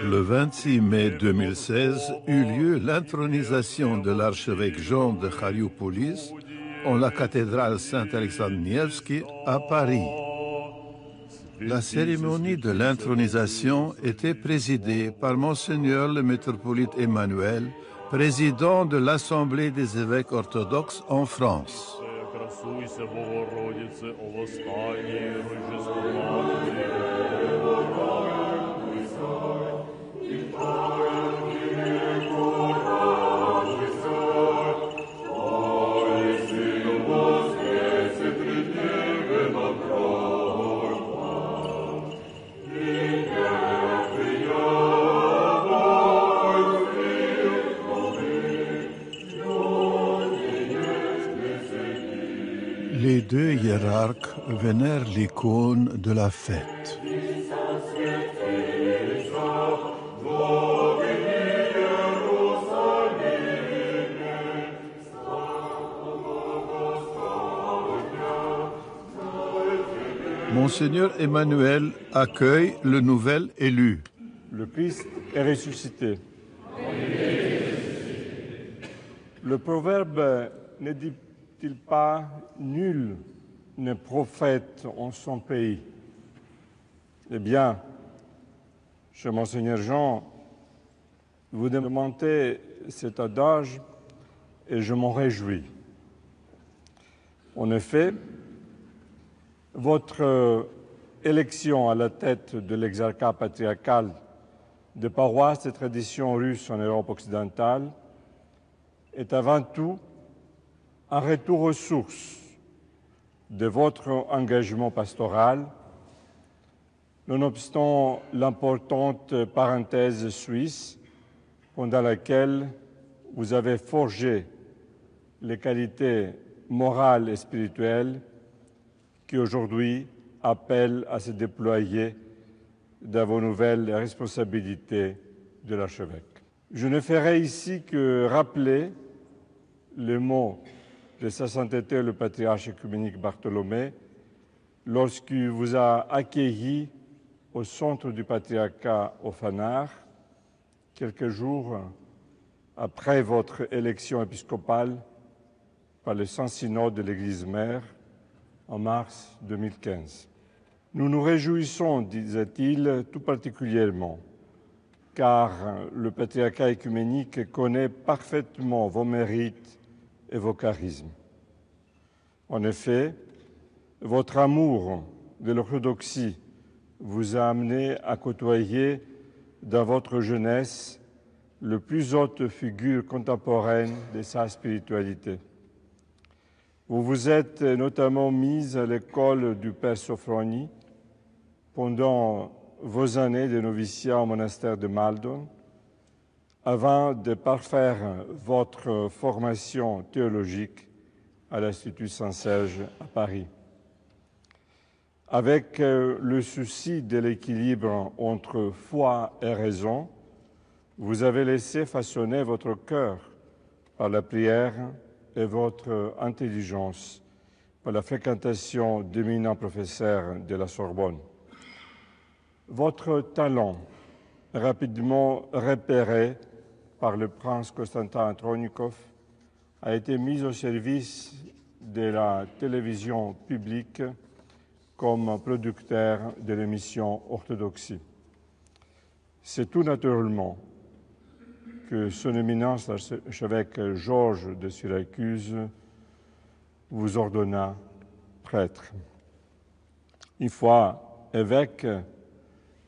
Le 26 mai 2016 eut lieu l'intronisation de l'archevêque Jean de Kharioupolis en la cathédrale Saint-Alexandre Nevski à Paris. La cérémonie de l'intronisation était présidée par Monseigneur le métropolite Emmanuel, président de l'Assemblée des évêques orthodoxes en France. Les deux hiérarques vénèrent l'icône de la fête. Monseigneur Emmanuel accueille le nouvel élu. Le Christ est ressuscité. Le proverbe ne dit-il pas « nul n'est prophète en son pays ». Eh bien, cher Monseigneur Jean, vous demandez cet adage et je m'en réjouis. En effet, votre élection à la tête de l'exarchat patriarcal de paroisses et traditions russes en Europe occidentale est avant tout un retour aux sources de votre engagement pastoral, nonobstant l'importante parenthèse suisse pendant laquelle vous avez forgé les qualités morales et spirituelles qui aujourd'hui appellent à se déployer dans vos nouvelles responsabilités de l'archevêque. Je ne ferai ici que rappeler les mots de Sa Sainteté le patriarche œcuménique Bartholomée lorsqu'il vous a accueilli au centre du patriarcat au Fanard, quelques jours après votre élection épiscopale par le Saint-Synode de l'Église mère en mars 2015. Nous nous réjouissons, disait-il, tout particulièrement, car le patriarcat œcuménique connaît parfaitement vos mérites et vos charismes. En effet, votre amour de l'orthodoxie vous a amené à côtoyer dans votre jeunesse le plus haute figure contemporaine de sa spiritualité. Vous vous êtes notamment mise à l'école du Père Sophroni pendant vos années de noviciat au monastère de Maldon, avant de parfaire votre formation théologique à l'Institut Saint-Serge à Paris. Avec le souci de l'équilibre entre foi et raison, vous avez laissé façonner votre cœur par la prière et votre intelligence par la fréquentation d'éminents professeurs de la Sorbonne. Votre talent, rapidement repéré par le prince Constantin Andronikov, a été mis au service de la télévision publique comme producteur de l'émission Orthodoxie. C'est tout naturellement que son éminence l'archevêque Georges de Syracuse vous ordonna prêtre. Une fois évêque,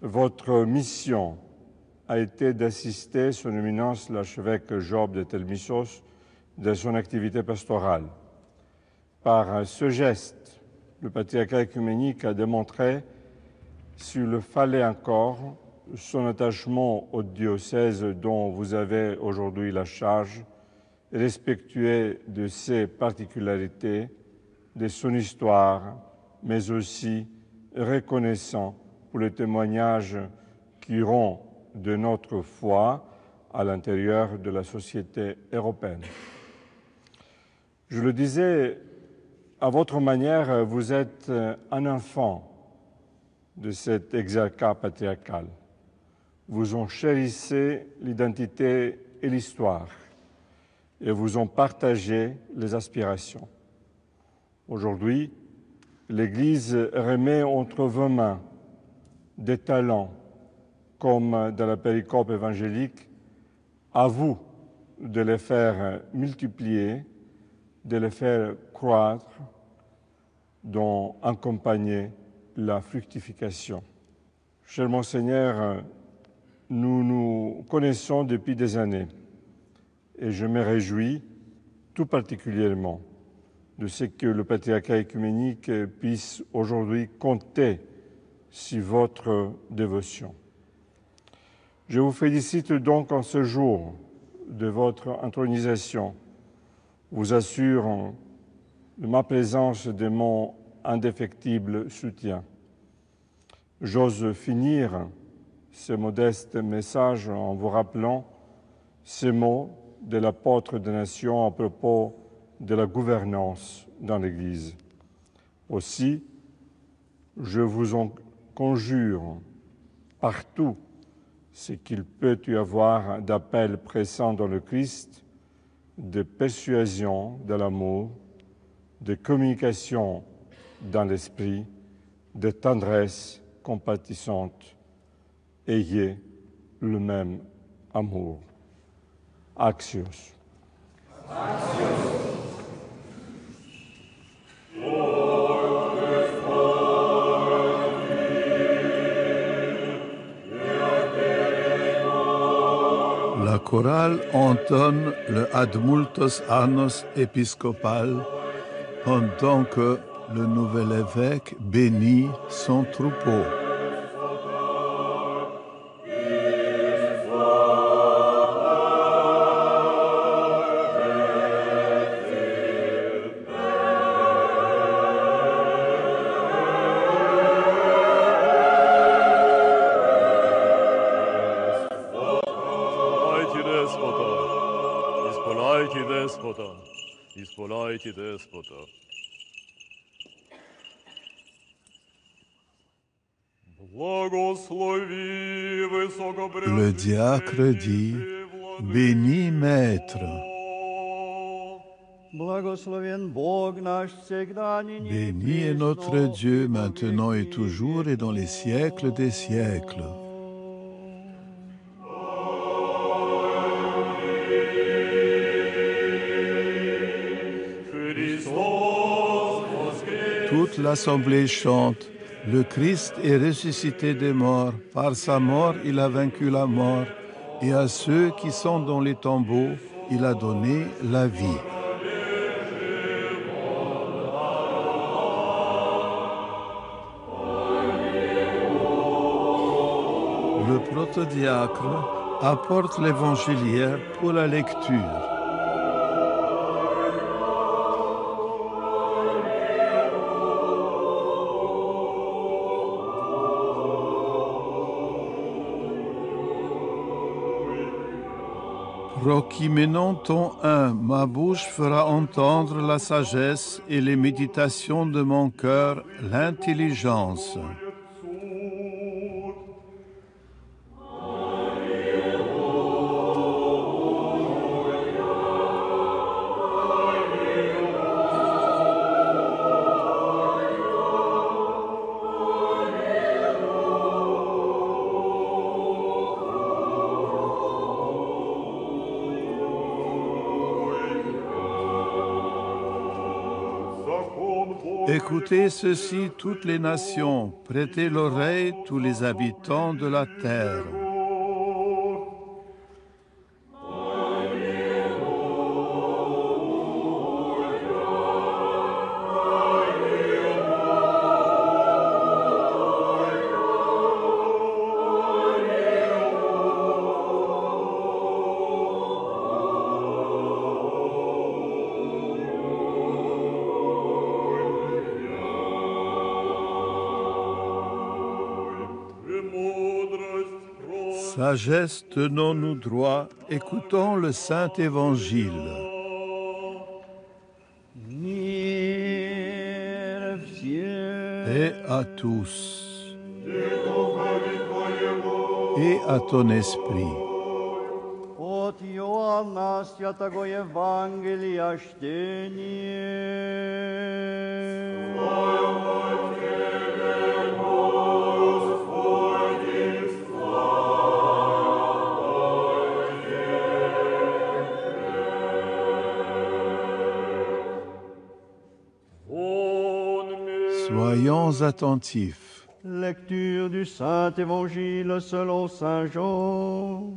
votre mission a été d'assister son éminence l'archevêque Job de Telmissos de son activité pastorale. Par ce geste, le patriarcat œcuménique a démontré, s'il le fallait encore, son attachement au diocèse dont vous avez aujourd'hui la charge, respectueux de ses particularités, de son histoire, mais aussi reconnaissant pour le témoignage qui rend de notre foi à l'intérieur de la société européenne. Je le disais, à votre manière, vous êtes un enfant de cet exarcat patriarcal. Vous en chérissez l'identité et l'histoire, et vous en partagez les aspirations. Aujourd'hui, l'Église remet entre vos mains des talents, comme dans la péricope évangélique, à vous de les faire multiplier, de les faire croître, dont accompagner la fructification. Cher Monseigneur, nous nous connaissons depuis des années et je me réjouis tout particulièrement de ce que le patriarcat œcuménique puisse aujourd'hui compter sur votre dévotion. Je vous félicite donc en ce jour de votre intronisation, vous assure de ma présence, de mon indéfectible soutien. J'ose finir ce modeste message en vous rappelant ces mots de l'apôtre des nations à propos de la gouvernance dans l'Église. Aussi, je vous en conjure, partout ce qu'il peut y avoir d'appel pressant dans le Christ, de persuasion de l'amour, de communication dans l'esprit, de tendresse compatissante. Ayez le même amour. Axios. La chorale entonne le Ad multos annos épiscopal pendant que le nouvel évêque bénit son troupeau. Le diacre dit, bénis Maître. Béni est notre Dieu maintenant et toujours et dans les siècles des siècles. Toute l'assemblée chante, le Christ est ressuscité des morts, par sa mort il a vaincu la mort, et à ceux qui sont dans les tombeaux, il a donné la vie. Le protodiacre apporte l'évangéliaire pour la lecture. Prochimenon 1, ma bouche fera entendre la sagesse et les méditations de mon cœur, l'intelligence. Écoutez ceci, toutes les nations, prêtez l'oreille, tous les habitants de la terre. Sagesse, tenons-nous droit, écoutons le Saint Évangile. Paix à tous et à ton esprit. От Иоанна Святого Евангелия чтение. Soyons attentifs. Lecture du Saint-Évangile selon Saint Jean.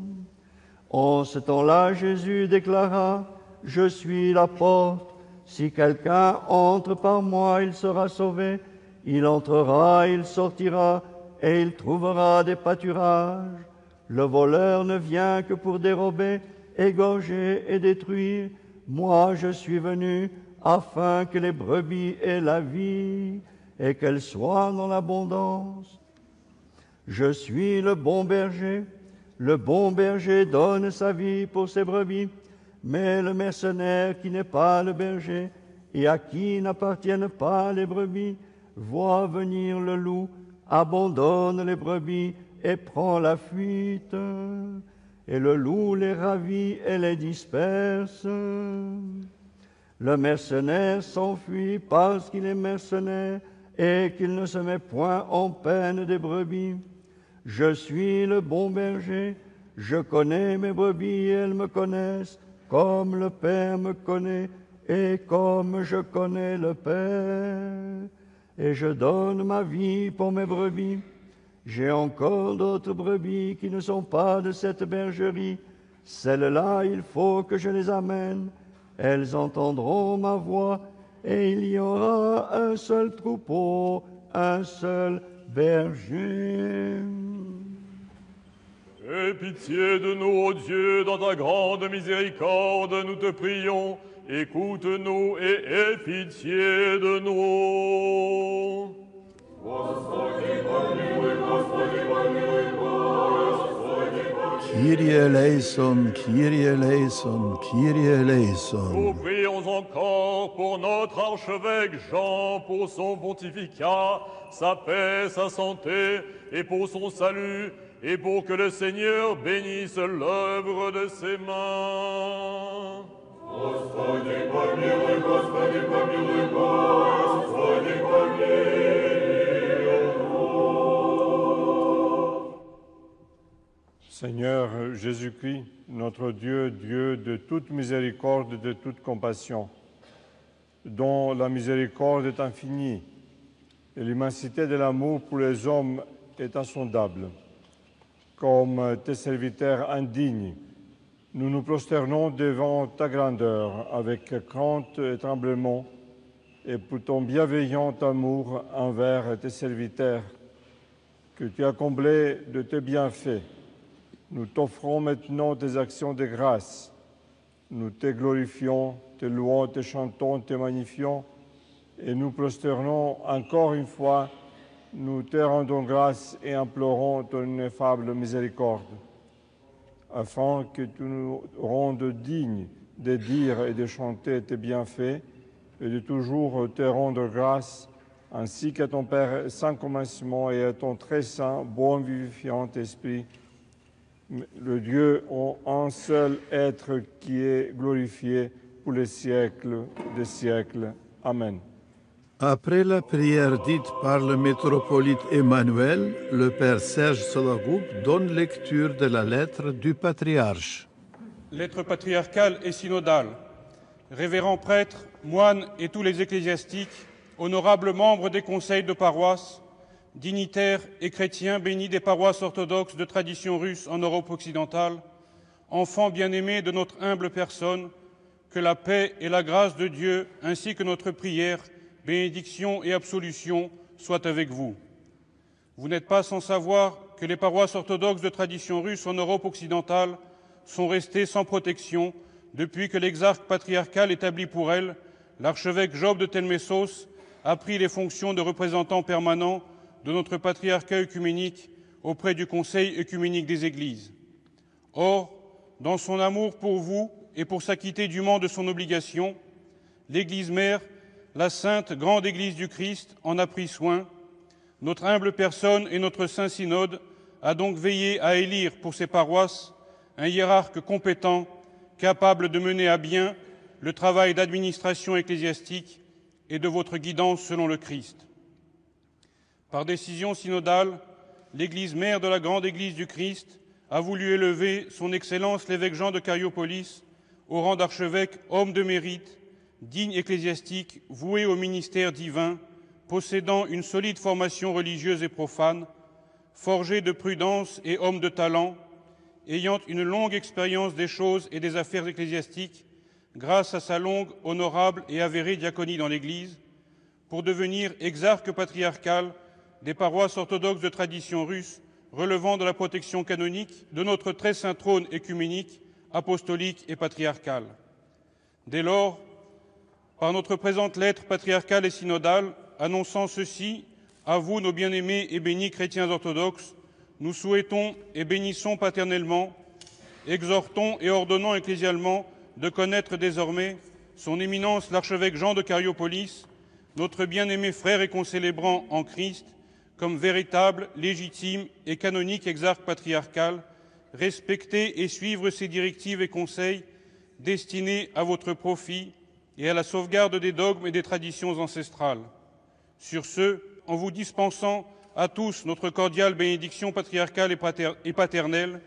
En ce temps-là, Jésus déclara, « Je suis la porte. Si quelqu'un entre par moi, il sera sauvé. Il entrera, il sortira, et il trouvera des pâturages. Le voleur ne vient que pour dérober, égorger et détruire. Moi, je suis venu afin que les brebis aient la vie et qu'elles soient dans l'abondance. Je suis le bon berger. Le bon berger donne sa vie pour ses brebis, mais le mercenaire qui n'est pas le berger et à qui n'appartiennent pas les brebis, voit venir le loup, abandonne les brebis et prend la fuite. Et le loup les ravit et les disperse. Le mercenaire s'enfuit parce qu'il est mercenaire et qu'il ne se met point en peine des brebis. Je suis le bon berger, je connais mes brebis et elles me connaissent, comme le Père me connaît et comme je connais le Père. Et je donne ma vie pour mes brebis. J'ai encore d'autres brebis qui ne sont pas de cette bergerie. Celles-là, il faut que je les amène. Elles entendront ma voix et il y aura un seul troupeau, un seul berger. Aie pitié de nous, ô Dieu, dans ta grande miséricorde, nous te prions. Écoute-nous et aie pitié de nous. Kyrie eleison, Kyrie eleison, Kyrie eleison. Nous prions encore pour notre archevêque Jean, pour son pontificat, sa paix, sa santé, et pour son salut, et pour que le Seigneur bénisse l'œuvre de ses mains. Господи, помилуй, Господи, помилуй, Господи, помилуй. Seigneur Jésus-Christ, notre Dieu, Dieu de toute miséricorde, de toute compassion, dont la miséricorde est infinie et l'immensité de l'amour pour les hommes est insondable. Comme tes serviteurs indignes, nous nous prosternons devant ta grandeur avec crainte et tremblement, et pour ton bienveillant amour envers tes serviteurs, que tu as comblé de tes bienfaits. Nous t'offrons maintenant tes actions de grâce. Nous te glorifions, te louons, te chantons, te magnifions, et nous prosternons encore une fois. Nous te rendons grâce et implorons ton ineffable miséricorde, afin que tu nous rendes dignes de dire et de chanter tes bienfaits et de toujours te rendre grâce, ainsi qu'à ton Père sans commencement et à ton très saint, bon, vivifiant Esprit, le Dieu en un seul être qui est glorifié pour les siècles des siècles. Amen. Après la prière dite par le métropolite Emmanuel, le Père Serge Sologub donne lecture de la lettre du patriarche. Lettre patriarcale et synodale. Révérends prêtres, moines et tous les ecclésiastiques, honorables membres des conseils de paroisse, dignitaires et chrétiens bénis des paroisses orthodoxes de tradition russe en Europe occidentale, enfants bien-aimés de notre humble personne, que la paix et la grâce de Dieu, ainsi que notre prière, bénédiction et absolution soient avec vous. Vous n'êtes pas sans savoir que les paroisses orthodoxes de tradition russe en Europe occidentale sont restées sans protection depuis que l'exarque patriarcal établi pour elles, l'archevêque Job de Telmessos, a pris les fonctions de représentant permanent de notre patriarcat œcuménique auprès du Conseil œcuménique des Églises. Or, dans son amour pour vous et pour s'acquitter dûment de son obligation, l'Église mère, la sainte grande Église du Christ, en a pris soin. Notre humble personne et notre saint synode a donc veillé à élire pour ses paroisses un hiérarque compétent, capable de mener à bien le travail d'administration ecclésiastique et de votre guidance selon le Christ. Par décision synodale, l'Église mère de la grande Église du Christ a voulu élever son Excellence l'évêque Jean de Cariopolis au rang d'archevêque, homme de mérite, digne ecclésiastique, voué au ministère divin, possédant une solide formation religieuse et profane, forgé de prudence et homme de talent, ayant une longue expérience des choses et des affaires ecclésiastiques, grâce à sa longue, honorable et avérée diaconie dans l'Église, pour devenir exarque patriarcal des paroisses orthodoxes de tradition russe relevant de la protection canonique de notre très saint trône œcuménique, apostolique et patriarcal. Dès lors, par notre présente lettre patriarcale et synodale, annonçant ceci, à vous, nos bien-aimés et bénis chrétiens orthodoxes, nous souhaitons et bénissons paternellement, exhortons et ordonnons ecclésialement de connaître désormais son éminence l'archevêque Jean de Cariopolis, notre bien-aimé frère et concélébrant en Christ, comme véritable, légitime et canonique exarque patriarcal, respecter et suivre ses directives et conseils destinés à votre profit et à la sauvegarde des dogmes et des traditions ancestrales. Sur ce, en vous dispensant à tous notre cordiale bénédiction patriarcale et paternelle,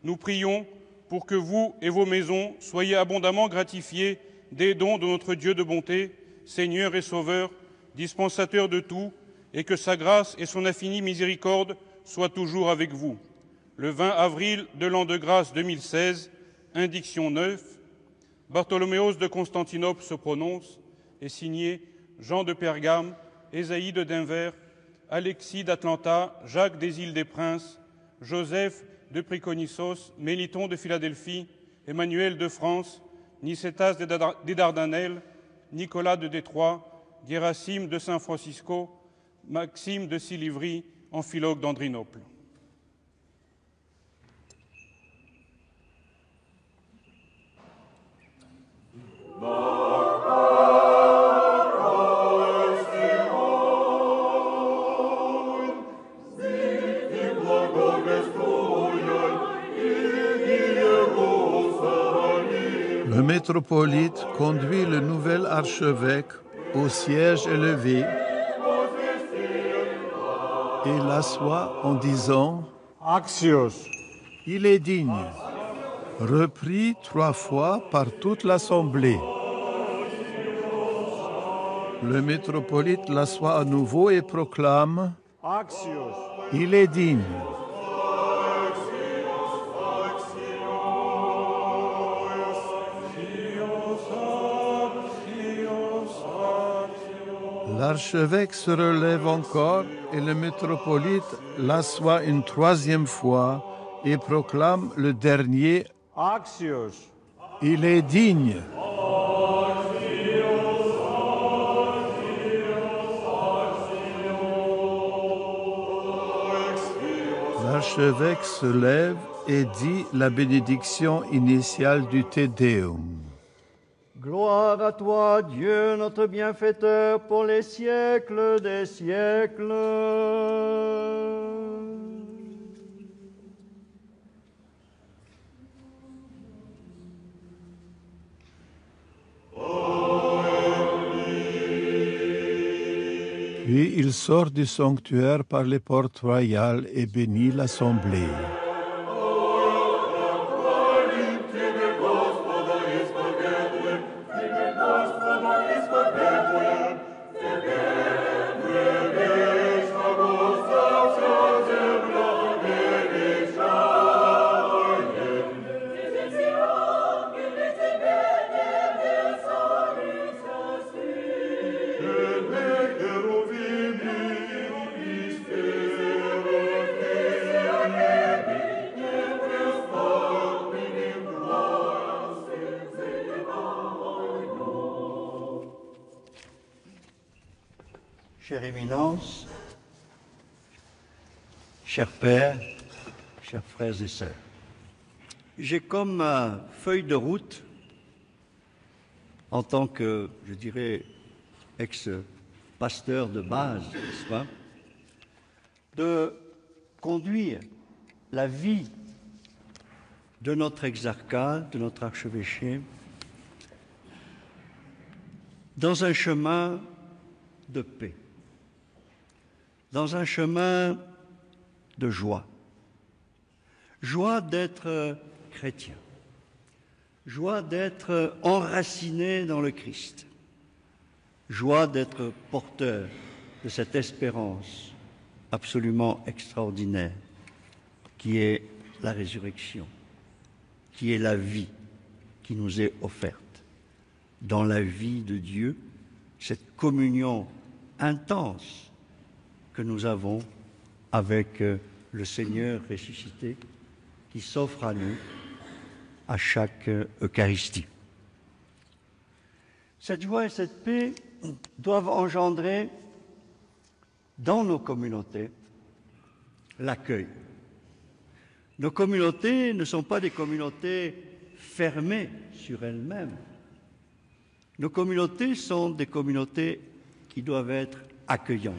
nous prions pour que vous et vos maisons soyez abondamment gratifiés des dons de notre Dieu de bonté, Seigneur et Sauveur, dispensateur de tout, et que sa grâce et son infinie miséricorde soient toujours avec vous. Le 20 avril de l'an de grâce 2016, indiction 9, Bartholoméos de Constantinople se prononce, est signé Jean de Pergame, Ésaïe de Denver, Alexis d'Atlanta, Jacques des îles des Princes, Joseph de Priconissos, Méliton de Philadelphie, Emmanuel de France, Nicétas des Dardanelles, Nicolas de Détroit, Gérasime de San Francisco, Maxime de Silivry, Amphiloque d'Andrinople. Le métropolite conduit le nouvel archevêque au siège élevé et l'assoit en disant « Axios, Il est digne », repris 3 fois par toute l'assemblée. Le métropolite l'assoit à nouveau et proclame Axios, « Il est digne ». L'archevêque se relève encore et le métropolite l'assoit une 3e fois et proclame le dernier Axios, « Il est digne ». L'archevêque se lève et dit la bénédiction initiale du Te Deum. Gloire à toi, Dieu, notre bienfaiteur, pour les siècles des siècles. Puis il sort du sanctuaire par les portes royales et bénit l'assemblée. Chère Éminence, chers pères, chers frères et sœurs, j'ai comme feuille de route, en tant que, je dirais, ex-pasteur de base, n'est-ce pas, de conduire la vie de notre exarcat, de notre archevêché, dans un chemin de paix, dans un chemin de joie. Joie d'être chrétien, joie d'être enraciné dans le Christ, joie d'être porteur de cette espérance absolument extraordinaire qui est la résurrection, qui est la vie qui nous est offerte dans la vie de Dieu, cette communion intense que nous avons avec le Seigneur ressuscité qui s'offre à nous à chaque Eucharistie. Cette joie et cette paix doivent engendrer dans nos communautés l'accueil. Nos communautés ne sont pas des communautés fermées sur elles-mêmes. Nos communautés sont des communautés qui doivent être accueillantes.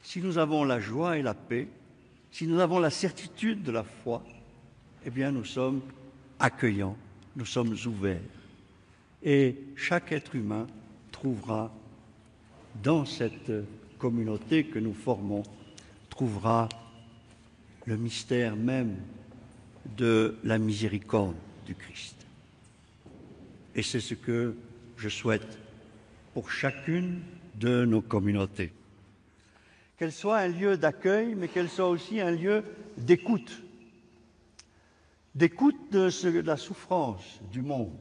Si nous avons la joie et la paix, si nous avons la certitude de la foi, eh bien nous sommes accueillants, nous sommes ouverts. Et chaque être humain trouvera dans cette communauté que nous formons, trouvera le mystère même de la miséricorde du Christ. Et c'est ce que je souhaite pour chacune de nos communautés. Qu'elle soit un lieu d'accueil, mais qu'elle soit aussi un lieu d'écoute. D'écoute de la souffrance du monde,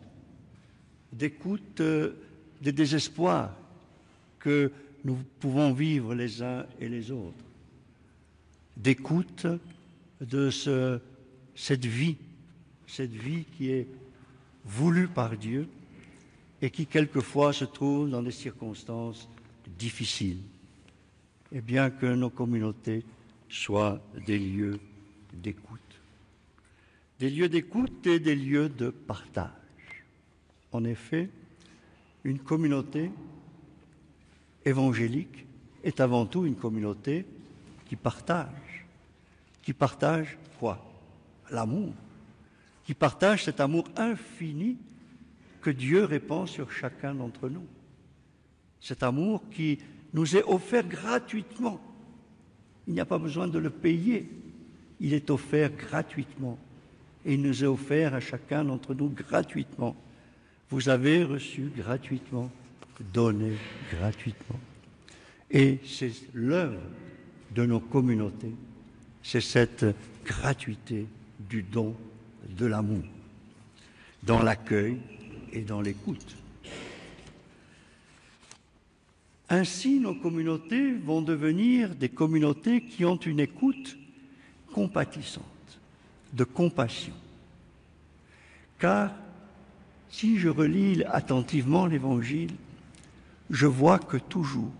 d'écoute des désespoirs que nous pouvons vivre les uns et les autres, d'écoute de cette vie qui est voulue par Dieu et qui quelquefois se trouve dans des circonstances difficiles. Et bien que nos communautés soient des lieux d'écoute. Des lieux d'écoute et des lieux de partage. En effet, une communauté évangélique est avant tout une communauté qui partage. Qui partage quoi? L'amour. Qui partage cet amour infini que Dieu répand sur chacun d'entre nous. Cet amour qui nous est offert gratuitement. Il n'y a pas besoin de le payer. Il est offert gratuitement. Et il nous est offert à chacun d'entre nous gratuitement. Vous avez reçu gratuitement, donné gratuitement. Et c'est l'œuvre de nos communautés. C'est cette gratuité du don de l'amour, dans l'accueil et dans l'écoute. Ainsi, nos communautés vont devenir des communautés qui ont une écoute compatissante, de compassion. Car si je relis attentivement l'Évangile, je vois que toujours,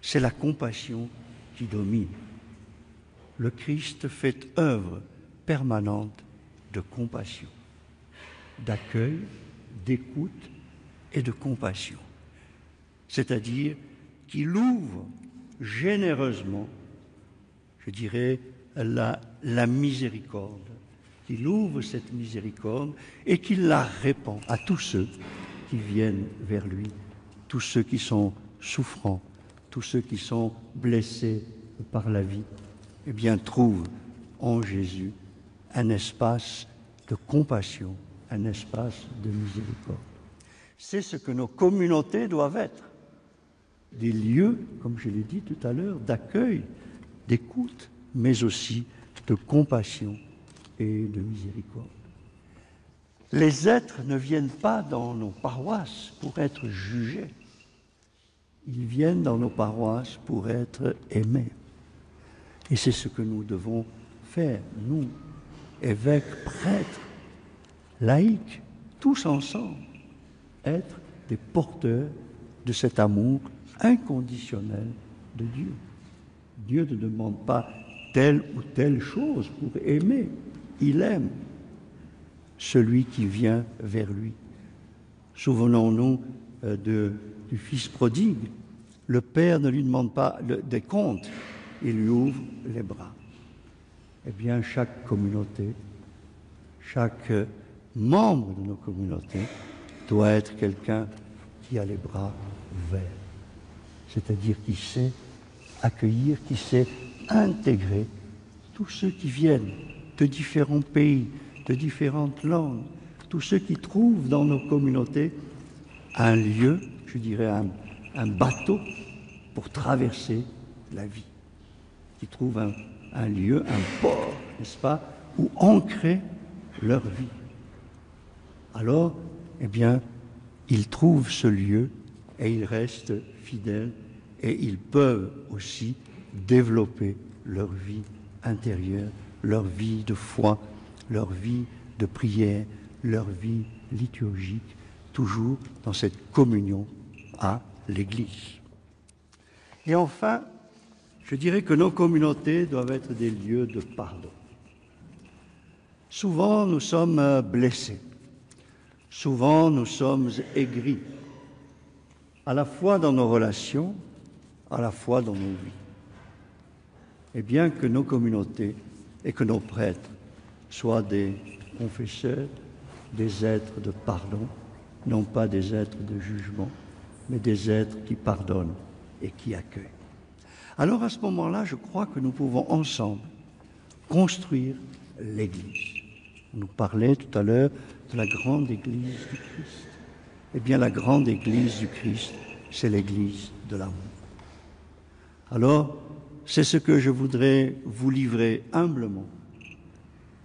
c'est la compassion qui domine. Le Christ fait œuvre permanente de compassion, d'accueil, d'écoute et de compassion. C'est-à-dire qu'il ouvre généreusement, je dirais, la miséricorde. Il ouvre cette miséricorde et qu'il la répand à tous ceux qui viennent vers lui, tous ceux qui sont souffrants, tous ceux qui sont blessés par la vie, eh bien, trouvent en Jésus un espace de compassion, un espace de miséricorde. C'est ce que nos communautés doivent être. Des lieux, comme je l'ai dit tout à l'heure, d'accueil, d'écoute, mais aussi de compassion et de miséricorde. Les êtres ne viennent pas dans nos paroisses pour être jugés. Ils viennent dans nos paroisses pour être aimés. Et c'est ce que nous devons faire, nous, évêques, prêtres, laïcs, tous ensemble, être des porteurs de cet amour inconditionnel de Dieu. Dieu ne demande pas telle ou telle chose pour aimer. Il aime celui qui vient vers lui. Souvenons-nous du fils prodigue. Le père ne lui demande pas des comptes, il lui ouvre les bras. Eh bien, chaque communauté, chaque membre de nos communautés doit être quelqu'un qui a les bras ouverts, c'est-à-dire qui sait accueillir, qui sait intégrer tous ceux qui viennent de différents pays, de différentes langues, tous ceux qui trouvent dans nos communautés un lieu, je dirais un bateau pour traverser la vie, qui trouvent un lieu, un port, n'est-ce pas, où ancrer leur vie. Alors, eh bien, ils trouvent ce lieu et ils restent fidèles et ils peuvent aussi développer leur vie intérieure, leur vie de foi, leur vie de prière, leur vie liturgique, toujours dans cette communion à l'Église. Et enfin, je dirais que nos communautés doivent être des lieux de pardon. Souvent, nous sommes blessés. Souvent, nous sommes aigris, à la fois dans nos relations, à la fois dans nos vies. Et bien que nos communautés et que nos prêtres soient des confesseurs, des êtres de pardon, non pas des êtres de jugement, mais des êtres qui pardonnent et qui accueillent. Alors à ce moment-là, je crois que nous pouvons ensemble construire l'Église. On nous parlait tout à l'heure de la grande Église du Christ. Eh bien, la grande Église du Christ, c'est l'Église de l'amour. Alors, c'est ce que je voudrais vous livrer humblement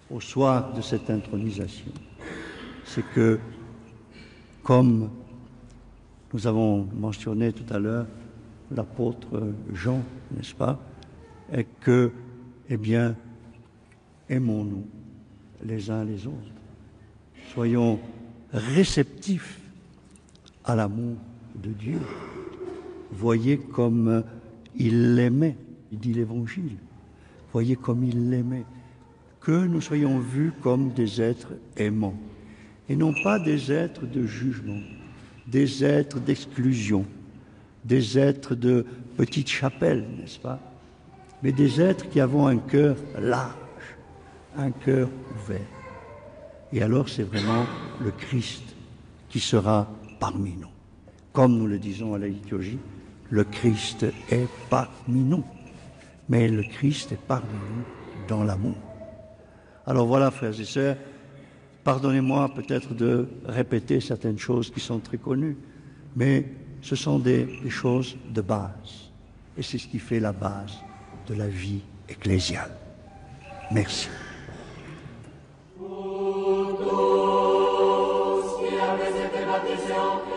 au soir de cette intronisation. C'est que, comme nous avons mentionné tout à l'heure l'apôtre Jean, n'est-ce pas, et que, eh bien, aimons-nous les uns les autres. Soyons réceptifs à l'amour de Dieu. Voyez comme il l'aimait, il dit l'Évangile. Voyez comme il l'aimait. Que nous soyons vus comme des êtres aimants et non pas des êtres de jugement, des êtres d'exclusion, des êtres de petite chapelle, n'est-ce pas? Mais des êtres qui avons un cœur large, un cœur ouvert. Et alors c'est vraiment le Christ qui sera parmi nous. Comme nous le disons à la liturgie, le Christ est parmi nous. Mais le Christ est parmi nous dans l'amour. Alors voilà, frères et sœurs, pardonnez-moi peut-être de répéter certaines choses qui sont très connues, mais ce sont des choses de base. Et c'est ce qui fait la base de la vie ecclésiale. Merci. Pour tous qui avez été baptisés en Christ,